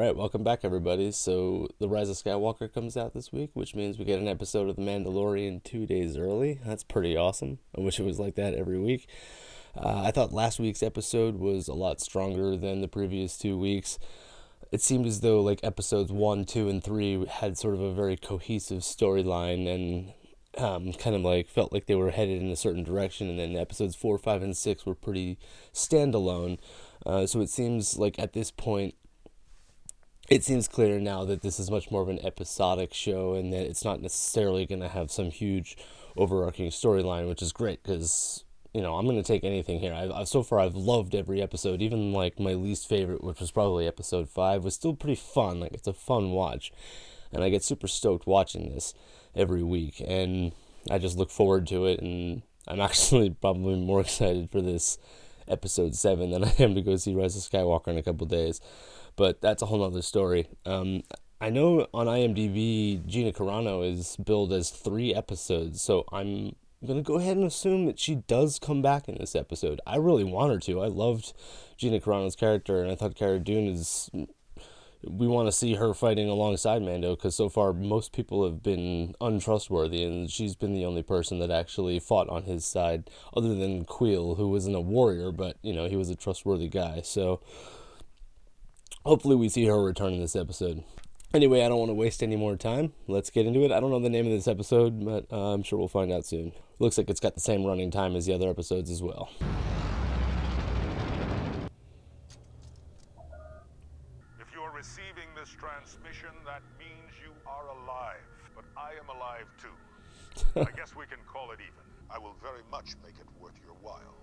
Alright, welcome back everybody. So, The Rise of Skywalker comes out this week, which means we get an episode of The Mandalorian 2 days early. That's pretty awesome. I wish it was like that every week. I thought last week's episode was a lot stronger than the previous 2 weeks. It seemed as though like episodes 1, 2, and 3 had sort of a very cohesive storyline and kind of like felt like they were headed in a certain direction, and then episodes 4, 5, and 6 were pretty standalone. So it seems like at this point, it seems clear now that this is much more of an episodic show and that it's not necessarily going to have some huge overarching storyline, which is great because, you know, I'm going to take anything here. So far I've loved every episode, even like my least favorite, which was probably episode 5, was still pretty fun. Like, it's a fun watch, and I get super stoked watching this every week, and I just look forward to it, and I'm actually probably more excited for this episode 7 than I am to go see Rise of Skywalker in a couple days. But that's a whole nother story. I know on IMDb, Gina Carano is billed as 3 episodes, so I'm going to go ahead and assume that she does come back in this episode. I really want her to. I loved Gina Carano's character, and I thought Cara Dune is... We want to see her fighting alongside Mando, because so far most people have been untrustworthy, and she's been the only person that actually fought on his side, other than Queel, who wasn't a warrior, but, you know, he was a trustworthy guy, so... Hopefully we see her return in this episode. Anyway, I don't want to waste any more time. Let's get into it. I don't know the name of this episode, but I'm sure we'll find out soon. Looks like it's got the same running time as the other episodes as well. If you're receiving this transmission, that means you are alive. But I am alive too. I guess we can call it even. I will very much make it worth your while.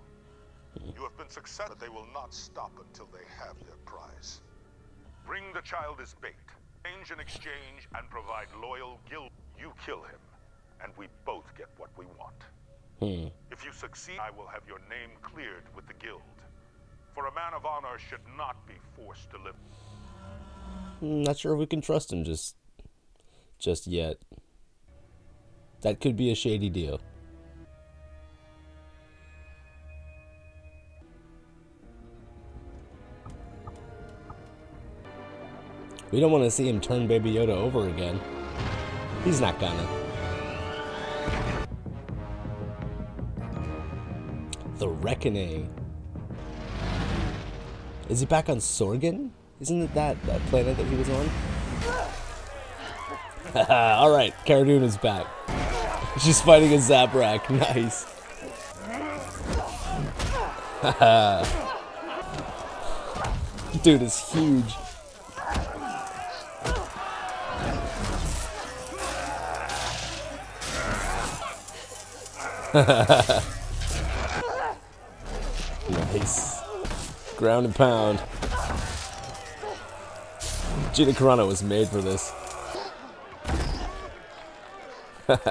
You have been successful, but they will not stop until they have their prize. Bring the child as bait, change and exchange, and provide loyal guild. You kill him, and we both get what we want. If you succeed, I will have your name cleared with the guild. For a man of honor should not be forced to live. Not sure if we can trust him just yet. That could be a shady deal. We don't want to see him turn Baby Yoda over again. He's not gonna. The Reckoning. Is he back on Sorgan? Isn't it that planet that he was on? Alright, Cara Dune is back. She's fighting a Zabrak. Nice. Dude is huge. Nice. Ground and pound. Gina Carano was made for this. That's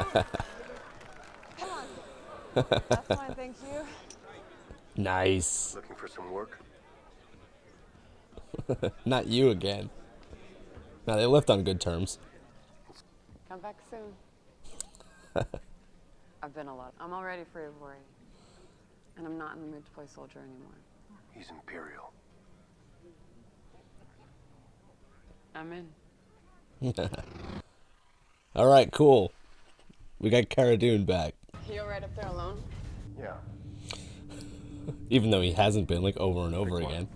fine, thank you. Nice. Looking for some work? Not you again. No, they left on good terms. Come back soon. I've been a lot. I'm already free of worry. And I'm not in the mood to play soldier anymore. He's Imperial. I'm in. Alright, cool. We got Cara Dune back. You alright up there alone? Yeah. Even though he hasn't been, like, over and over again.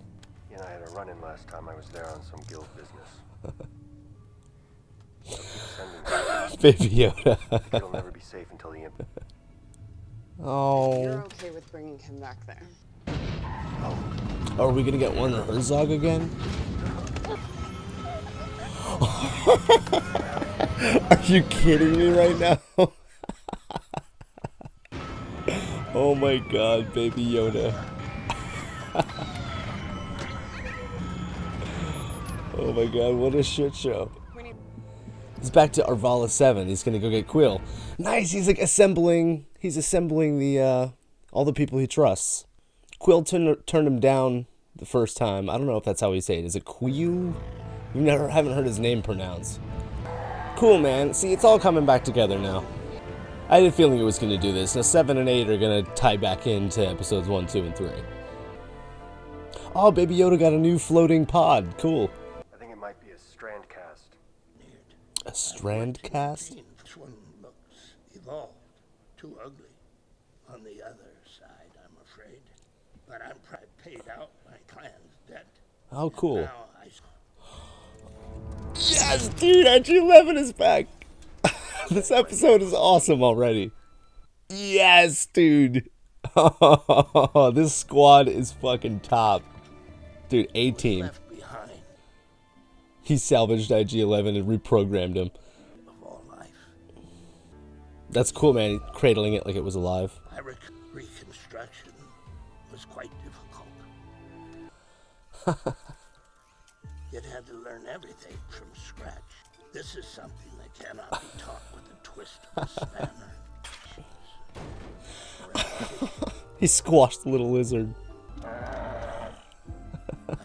You and I had a run-in last time I was there on some guild business. Baby Yoda. He'll never be safe until the Imp. Oh. You're okay with bringing him back there. Are we gonna get Werner Herzog again? Are you kidding me right now? Oh my god, Baby Yoda. Oh my god, what a shit show. He's back to Arvala 7. He's gonna go get Queel. Nice, he's like assembling the all the people he trusts. Queel turned him down the first time. I don't know if that's how we say it. Is it Queel? Haven't heard his name pronounced. Cool, man. See, it's all coming back together now. I had a feeling it was going to do this. Now 7 and 8 are going to tie back into episodes 1, 2, and 3. Oh, Baby Yoda got a new floating pod. Cool. I think it might be Strand cast? This one looks evolved, too ugly. On the other side, I'm afraid. But I'm paid out my clan's debt. How cool. Now I... Yes, dude, IG-11 is back. This episode is awesome already. Yes, dude. This squad is fucking top. Dude, A-team. left behind He salvaged IG-11 and reprogrammed him. of all life. That's cool, man. Cradling it like it was alive. My reconstruction was quite difficult. You'd had to learn everything from scratch. This is something that cannot be taught with a twist of a spanner. He squashed the little lizard. I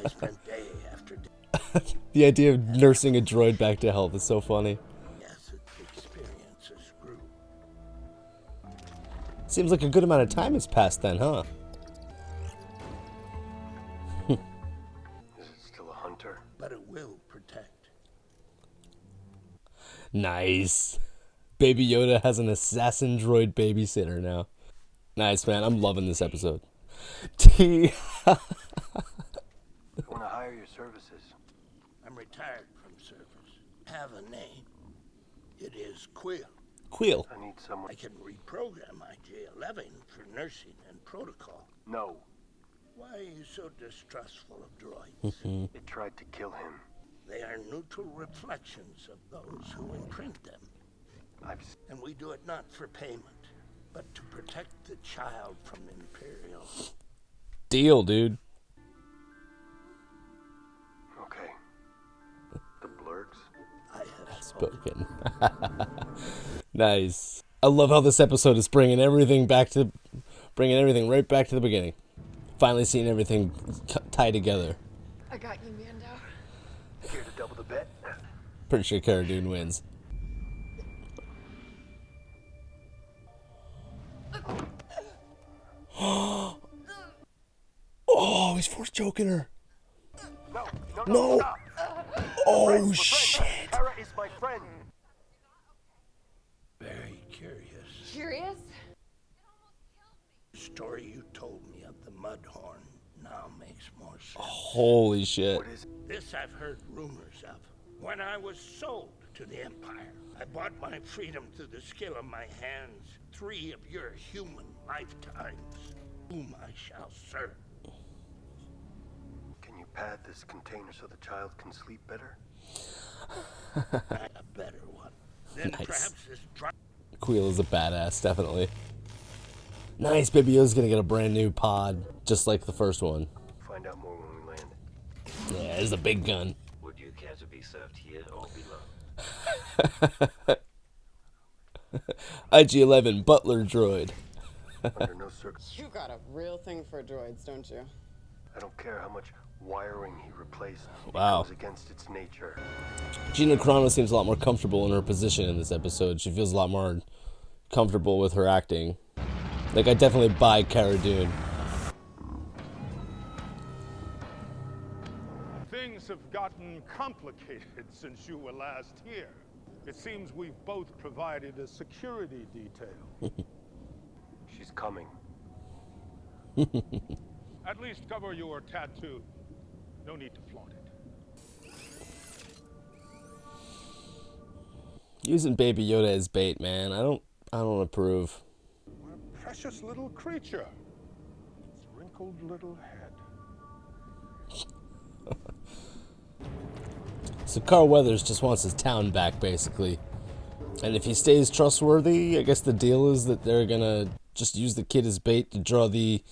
spent day after day The idea of nursing a droid back to health is so funny. as experiences grew. Seems like a good amount of time has passed then, huh? Is it still a hunter? But it will protect. Nice. Baby Yoda has an assassin droid babysitter now. Nice, man. I'm loving this episode. T. I want to hire your services. I'm retired from service. Have a name. It is Quill. Queel. I need someone. I can reprogram IG-11 for nursing and protocol. No, Why are you so distrustful of droids? it tried to kill him. They are neutral reflections of those who imprint them. And we do it not for payment, but to protect the child from Imperial. Deal, dude. Okay. The blurgs? I have Spoken. Nice. I love how this episode is bringing everything right back to the beginning. Finally seeing everything tie together. I got you, Mando. Here to double the bet? Pretty sure Cara Dune wins. Oh, he's force choking her. No. Stop. Oh, shit. Kara is my friend. very curious. Curious? The story you told me of the Mudhorn now makes more sense. Holy shit. What is it? This I've heard rumors of. When I was sold to the Empire, I bought my freedom through the skill of my hands, 3 of your human lifetimes, whom I shall serve. Can you pad this container so the child can sleep better? A better one. Then Nice. perhaps this dry... Queel is a badass, definitely. Nice, Baby Yoda's gonna get a brand new pod, just like the first one. Find out more when we land. Yeah, there's a big gun. Would you care to be served here or below? IG-11 Butler Droid. Under no circumstances. You got a real thing for droids, don't you? I don't care how much wiring he replaced. Wow. It goes against its nature. Gina Carano seems a lot more comfortable in her position in this episode. She feels a lot more comfortable with her acting. Like, I definitely buy Cara Dune. Things have gotten complicated since you were last here. It seems we've both provided a security detail. She's coming. At least cover your tattoo. No need to flaunt it. Using Baby Yoda as bait, man. I don't approve. What a precious little creature. Its wrinkled little head. So Carl Weathers just wants his town back, basically. And if he stays trustworthy, I guess the deal is that they're gonna just use the kid as bait to draw the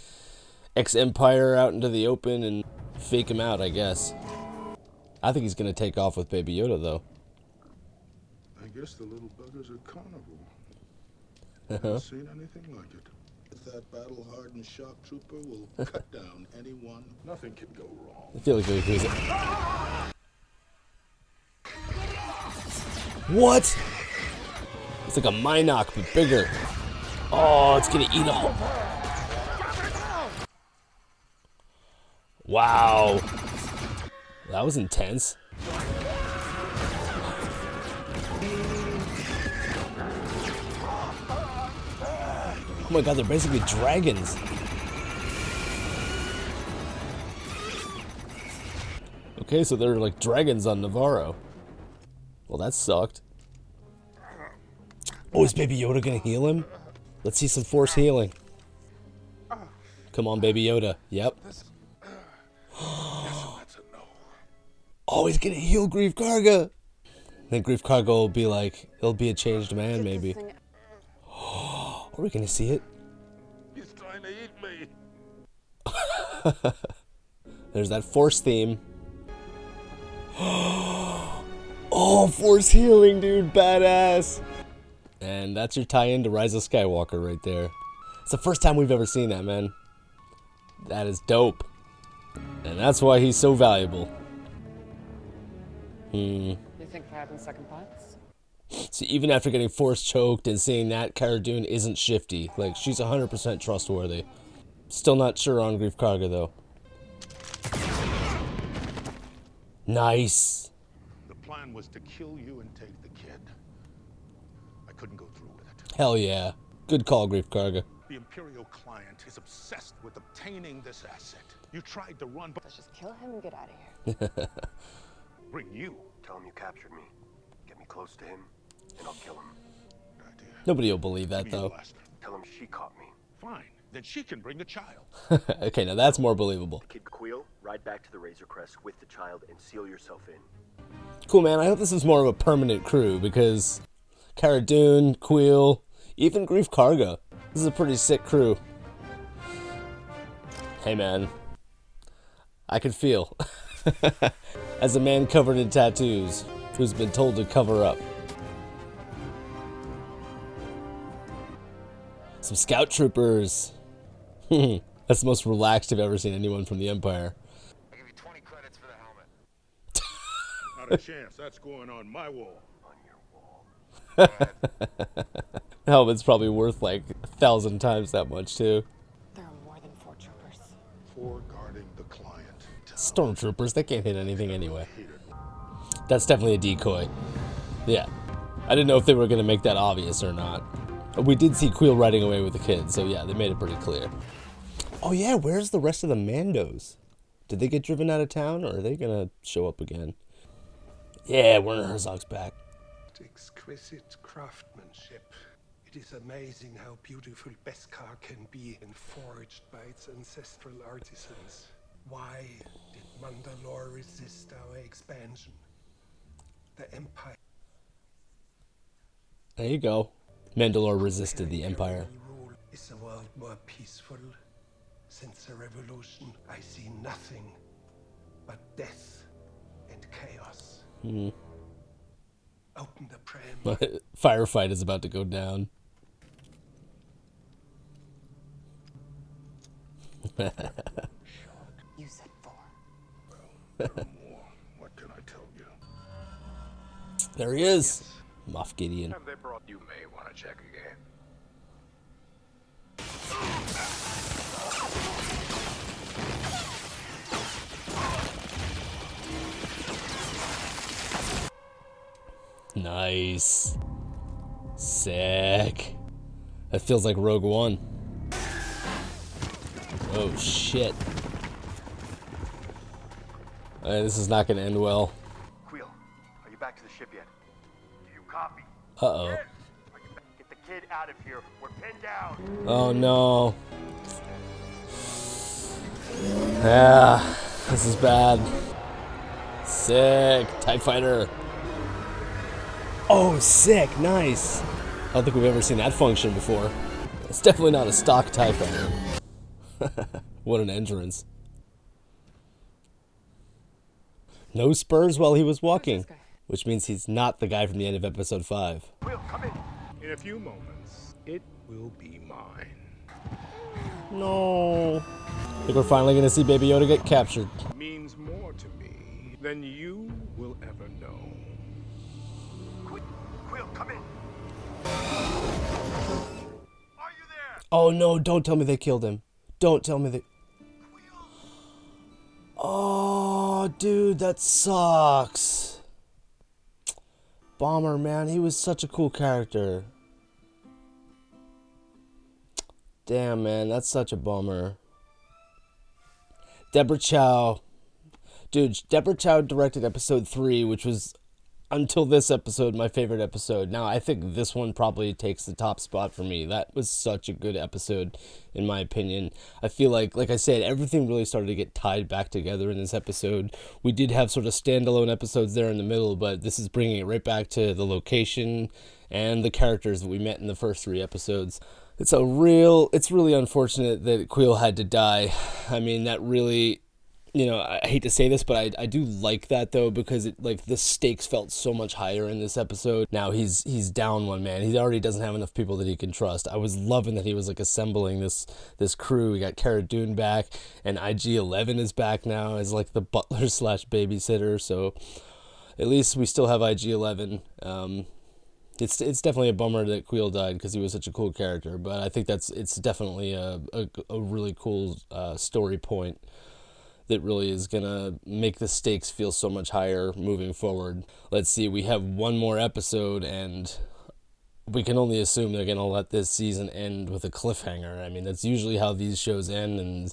ex-Empire out into the open and fake him out, I guess. I think he's gonna take off with Baby Yoda, though. I guess the little bugger's a carnivore. Haven't seen anything like it. If that battle-hardened shock trooper will cut down anyone, nothing can go wrong. I feel like we lose it. What? It's like a Minoc, but bigger. Oh, it's gonna eat him. Wow. That was intense. Oh my god, they're basically dragons. Okay, so they're like dragons on Navarro. Well, that sucked. Oh, is Baby Yoda gonna heal him? Let's see some force healing. Come on, Baby Yoda. Yep. Oh, he's gonna heal Grief Karga. Then Grief Karga will be like, he'll be a changed man, maybe. Are we gonna see it? He's trying to eat me. There's that force theme. Oh, force healing, dude. Badass. And that's your tie-in to Rise of Skywalker right there. It's the first time we've ever seen that, man. That is dope. And that's why he's so valuable. You think having second thoughts? So even after getting force choked and seeing that, Cara Dune isn't shifty. Like, she's 100% trustworthy. Still not sure on Grief Karga, though. Nice. The plan was to kill you and take the kid. I couldn't go through with it. Hell yeah. Good call, Grief Karga. The Imperial client is obsessed with obtaining this asset. You tried to run, but Let's just kill him and get out of here. bring you. Tell him you captured me. Get me close to him, and I'll kill him. Idea. Nobody will believe that, Give me your though. blaster. Tell him she caught me. Fine. Then she can bring the child. Okay, now that's more believable. Kid Queel, ride back to the Razor Crest with the child and seal yourself in. Cool, man. I hope this is more of a permanent crew, because Cara Dune, Queel, even Grief Karga. This is a pretty sick crew. Hey, man. I can feel. As a man covered in tattoos, who's been told to cover up. Some scout troopers. That's the most relaxed I've ever seen anyone from the Empire. I'll give you 20 credits for the helmet. Not a chance. That's going on my wall. On your wall. The helmet's probably worth like 1,000 times that much, too. There are more than 4 troopers. For guarding the client. Stormtroopers, they can't hit anything anyway. That's definitely a decoy. Yeah. I didn't know if they were going to make that obvious or not. We did see Queel riding away with the kid, so yeah, they made it pretty clear. Oh yeah, where's the rest of the Mandos? Did they get driven out of town, or are they going to show up again? Yeah, Werner Herzog's back. Exquisite craftsmanship. It is amazing how beautiful Beskar can be and forged by its ancestral artisans. Why did Mandalore resist our expansion? The Empire. There you go. Mandalore resisted the Empire. Rule. Is the world more peaceful? Since the revolution, I see nothing but death and chaos. Open the pram. Firefight is about to go down. You said 4. More. What can I tell you? There he is. Moff Gideon. Have they brought you may want to check again. Nice. Sick. That feels like Rogue One. Oh shit. This is not gonna end well. Queel, are you back to the ship yet? Do you copy? Uh-oh. Yes. Are you back? Get the kid out of here. We're pinned down. Oh no. Yeah, this is bad. Sick. TIE Fighter. Oh, sick. Nice. I don't think we've ever seen that function before. It's definitely not a stock TIE Fighter. What an entrance. No spurs while he was walking, which means he's not the guy from the end of episode 5. Queel, come in. In a few moments, it will be mine. No. I think we're finally going to see Baby Yoda get captured. Means more to me than you will ever know. Queel, come in. Are you there? Oh no, don't tell me they killed him. Don't tell me they... Oh, dude, that sucks. Bomber, man, he was such a cool character. Damn, man, that's such a bummer. Deborah Chow. Dude, Deborah Chow directed episode 3, which was, until this episode, my favorite episode. Now, I think this one probably takes the top spot for me. That was such a good episode, in my opinion. I feel like I said, everything really started to get tied back together in this episode. We did have sort of standalone episodes there in the middle, but this is bringing it right back to the location and the characters that we met in the first 3 episodes. It's really unfortunate that Queel had to die. I mean, that really... I hate to say this, but I do like that, though, because the stakes felt so much higher in this episode. Now he's down one man. He already doesn't have enough people that he can trust. I was loving that he was assembling this crew. We got Cara Dune back, and IG-11 is back now as the butler / babysitter. So at least we still have IG-11. It's definitely a bummer that Queel died because he was such a cool character, but I think it's definitely a really cool story point that really is going to make the stakes feel so much higher moving forward. Let's see, we have one more episode, and we can only assume they're going to let this season end with a cliffhanger. I mean, that's usually how these shows end, and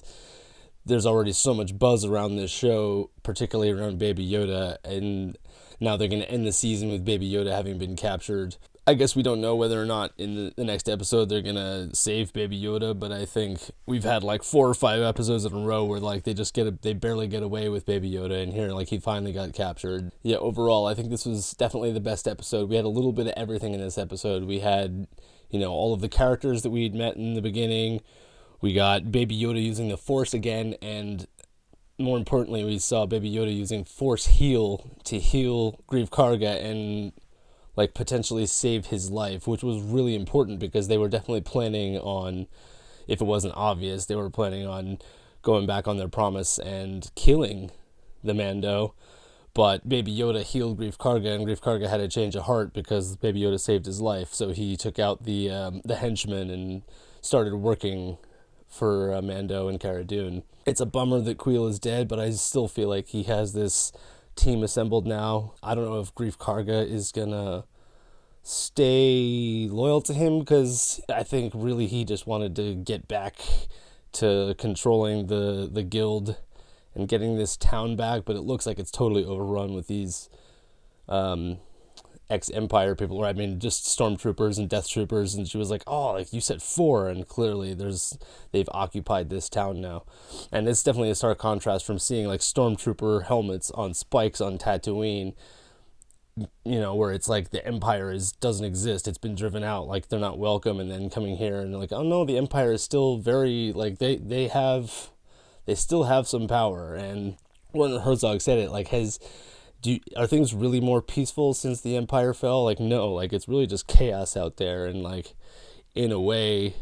there's already so much buzz around this show, particularly around Baby Yoda, and now they're going to end the season with Baby Yoda having been captured. I guess we don't know whether or not in the next episode they're going to save Baby Yoda, but I think we've had 4 or 5 episodes in a row where they barely get away with Baby Yoda, and here he finally got captured. Yeah, overall, I think this was definitely the best episode. We had a little bit of everything in this episode. We had, all of the characters that we'd met in the beginning. We got Baby Yoda using the Force again, and more importantly, we saw Baby Yoda using Force Heal to heal Greef Karga and potentially save his life, which was really important because they were definitely planning on, if it wasn't obvious, they were planning on going back on their promise and killing the Mando. But Baby Yoda healed Greef Karga, and Greef Karga had a change of heart because Baby Yoda saved his life. So he took out the henchmen and started working for Mando and Cara Dune. It's a bummer that Queel is dead, but I still feel like he has this team assembled now. I don't know if Greef Karga is gonna stay loyal to him, because I think really he just wanted to get back to controlling the guild and getting this town back, but it looks like it's totally overrun with these ex-Empire people, or I mean just stormtroopers and death troopers, and she was like, oh, you said 4, and clearly they've occupied this town now. And it's definitely a stark contrast from seeing stormtrooper helmets on spikes on Tatooine, where it's the Empire doesn't exist, it's been driven out, they're not welcome, and then coming here and they're oh no, the Empire is still very they still have some power. And when Herzog said it, are things really more peaceful since the Empire fell? No, it's really just chaos out there. And in a way,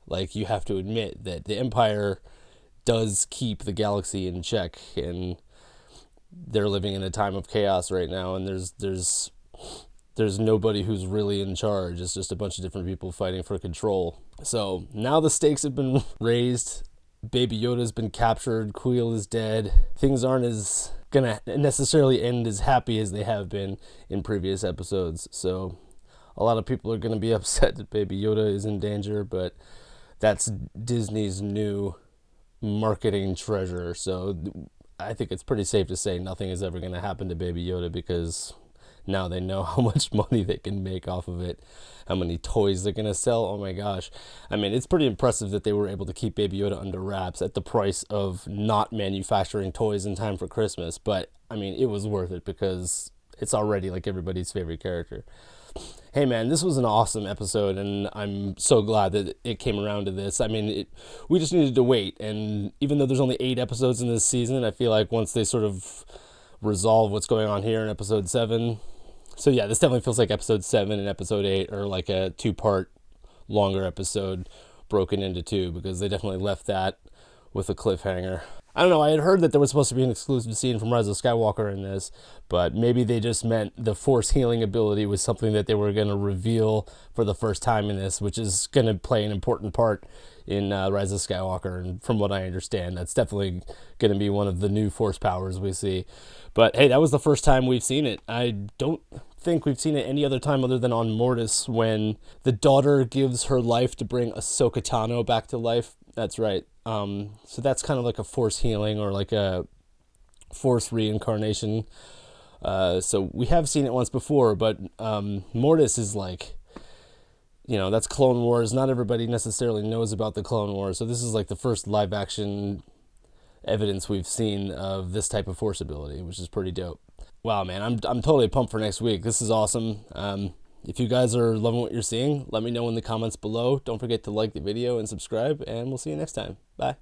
you have to admit that the Empire does keep the galaxy in check, and they're living in a time of chaos right now, and there's nobody who's really in charge. It's just a bunch of different people fighting for control. So now the stakes have been raised. Baby Yoda's been captured. Queel is dead. Things aren't gonna necessarily end as happy as they have been in previous episodes. So a lot of people are gonna be upset that Baby Yoda is in danger, but that's Disney's new marketing treasure. So I think it's pretty safe to say nothing is ever gonna happen to Baby Yoda, because now they know how much money they can make off of it, how many toys they're going to sell. Oh my gosh. I mean, it's pretty impressive that they were able to keep Baby Yoda under wraps at the price of not manufacturing toys in time for Christmas. But, I mean, it was worth it because it's already everybody's favorite character. Hey man, this was an awesome episode, and I'm so glad that it came around to this. I mean, we just needed to wait, and even though there's only 8 episodes in this season, I feel like once they sort of resolve what's going on here in episode 7... So yeah, this definitely feels like episode 7 and episode 8 are a 2-part longer episode broken into 2, because they definitely left that with a cliffhanger. I don't know, I had heard that there was supposed to be an exclusive scene from Rise of Skywalker in this, but maybe they just meant the Force healing ability was something that they were going to reveal for the first time in this, which is going to play an important part in Rise of Skywalker, and from what I understand, that's definitely going to be one of the new Force powers we see. But hey, that was the first time we've seen it. I don't think we've seen it any other time other than on Mortis, when the daughter gives her life to bring Ahsoka Tano back to life. That's right. So that's kind of like a force healing or like a force reincarnation. So we have seen it once before, but Mortis is like, you know, that's Clone Wars. Not everybody necessarily knows about the Clone Wars, so this is like the first live action evidence we've seen of this type of force ability, which is pretty dope. Wow, man, I'm totally pumped for next week. This is awesome. If you guys are loving what you're seeing, let me know in the comments below. Don't forget to like the video and subscribe, and we'll see you next time. Bye.